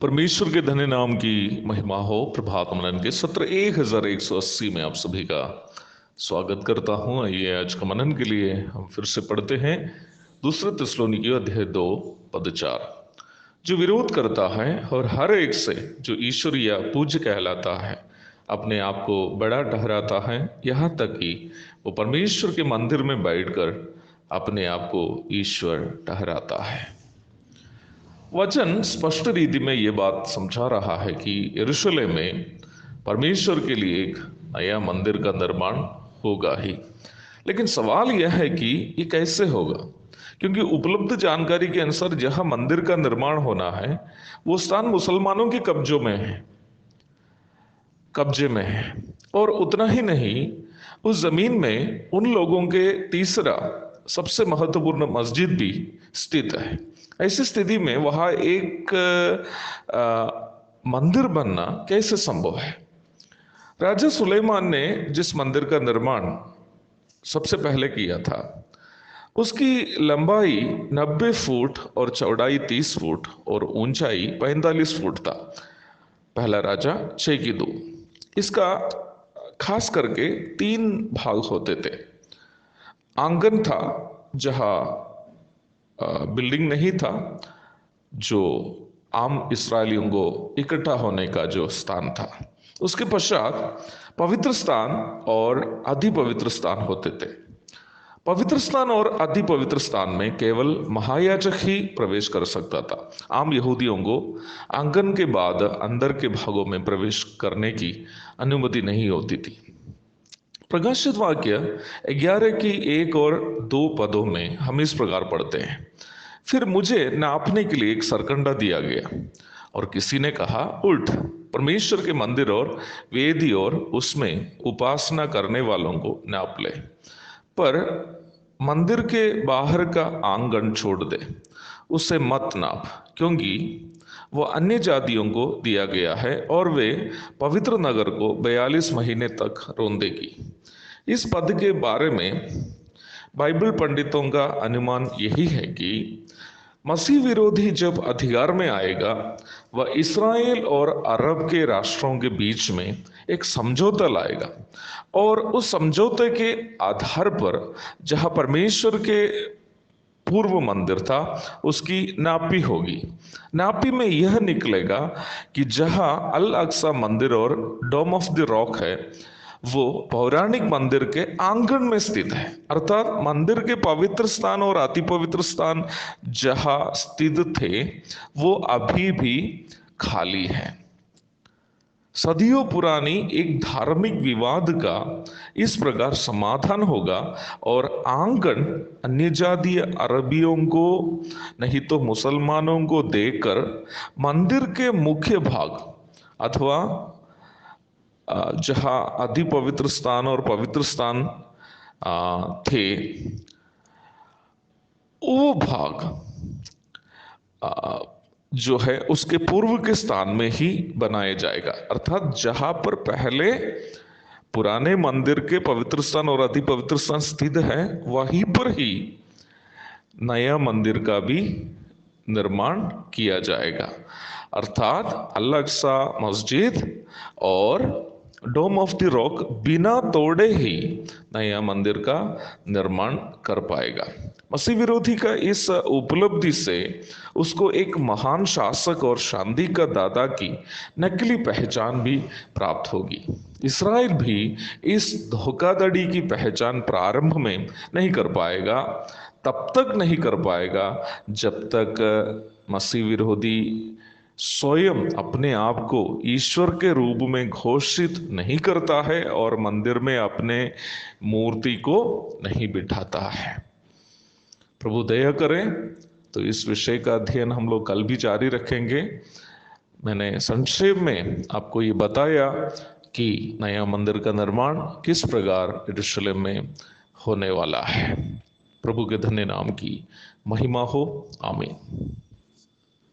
परमेश्वर के धन्य नाम की महिमा हो। प्रभात मनन के सत्र 1180 में आप सभी का स्वागत करता हूं। आइए आज का मनन के लिए हम फिर से पढ़ते हैं दूसरे थिस्सलुनीकियों अध्याय 2 पद 4। जो विरोध करता है और हर एक से जो ईश्वर या पूज्य कहलाता है अपने आप को बड़ा ठहराता है, यहाँ तक कि वो परमेश्वर के मंदिर में बैठकर अपने आप को ईश्वर ठहराता है। वचन स्पष्ट रीति में ये बात समझा रहा है कि यरूशलेम में परमेश्वर के लिए एक नया मंदिर का निर्माण होगा ही। लेकिन सवाल यह है कि ये कैसे होगा, क्योंकि उपलब्ध जानकारी के अनुसार जहां मंदिर का निर्माण होना है वो स्थान मुसलमानों के कब्जे में है। और उतना ही नहीं, उस जमीन में उन लोगों के तीसरा सबसे महत्वपूर्ण मस्जिद भी स्थित है। ऐसी स्थिति में वहां एक मंदिर बनना कैसे संभव है? राजा सुलेमान ने जिस मंदिर का निर्माण सबसे पहले किया था उसकी लंबाई 90 फुट और चौड़ाई 30 फुट और ऊंचाई 45 फुट था। पहला राजा 6 इसका खास करके 3 भाग होते थे। आंगन था जहां बिल्डिंग नहीं था, जो आम इस्राएलियों को इकट्ठा होने का जो स्थान था। उसके पश्चात पवित्र स्थान और अति पवित्र स्थान होते थे। पवित्र स्थान और अति पवित्र स्थान में केवल महायाजक ही प्रवेश कर सकता था। आम यहूदियों को आंगन के बाद अंदर के भागों में प्रवेश करने की अनुमति नहीं होती थी। प्रकाशित वाक्य 11 की 1 और 2 पदों में हम इस प्रकार पढ़ते हैं, फिर मुझे नापने के लिए एक सरकंडा दिया गया और किसी ने कहा, उठ, परमेश्वर के मंदिर और वेदी और उसमें उपासना करने वालों को नाप ले, पर मंदिर के बाहर का आंगन छोड़ दे, उसे मत नाप, क्योंकि वो अन्य जातियों को दिया गया है और वे पवित्र नगर को 42 महीने तक रोंदेगी। इस पद के बारे में बाइबल पंडितों का अनुमान यही है कि मसीह विरोधी जब अधिकार में आएगा वह इसराइल और अरब के राष्ट्रों के बीच में एक समझौता लाएगा और उस समझौते के आधार पर जहां परमेश्वर के पूर्व मंदिर था उसकी नापी होगी। नापी में यह निकलेगा कि जहां अल अक्सा मंदिर और डोम ऑफ द रॉक है वो पौराणिक मंदिर के आंगन में स्थित है, अर्थात मंदिर के पवित्र स्थान और अति पवित्र स्थान जहां स्थित थे वो अभी भी खाली है। सदियों पुरानी एक धार्मिक विवाद का इस प्रकार समाधान होगा और आंगन अन्य जातीय अरबियों को नहीं तो मुसलमानों को देकर मंदिर के मुख्य भाग अथवा जहां अति पवित्र स्थान और पवित्र स्थान थे वो भाग जो है उसके पूर्व के स्थान में ही बनाया जाएगा, अर्थात जहां पर पहले पुराने मंदिर के पवित्र स्थान और अति पवित्र स्थान स्थित है वहीं पर ही नया मंदिर का भी निर्माण किया जाएगा, अर्थात अल अक्सा मस्जिद और डोम ऑफ द रॉक बिना तोड़े ही नया मंदिर का निर्माण कर पाएगा। मसीह विरोधी का इस उपलब्धि से उसको एक महान शासक और शांति का दादा की नकली पहचान भी प्राप्त होगी। इस्राएल भी इस धोखाधड़ी की पहचान प्रारंभ में नहीं कर पाएगा, तब तक नहीं कर पाएगा जब तक मसीह विरोधी स्वयं अपने आप को ईश्वर के रूप में घोषित नहीं करता है और मंदिर में अपने मूर्ति को नहीं बिठाता है। प्रभु दया करें। तो इस विषय का अध्ययन हम लोग कल भी जारी रखेंगे। मैंने संक्षेप में आपको ये बताया कि नया मंदिर का निर्माण किस प्रकार यरूशलेम में होने वाला है। प्रभु के धन्य नाम की महिमा हो। आमीन।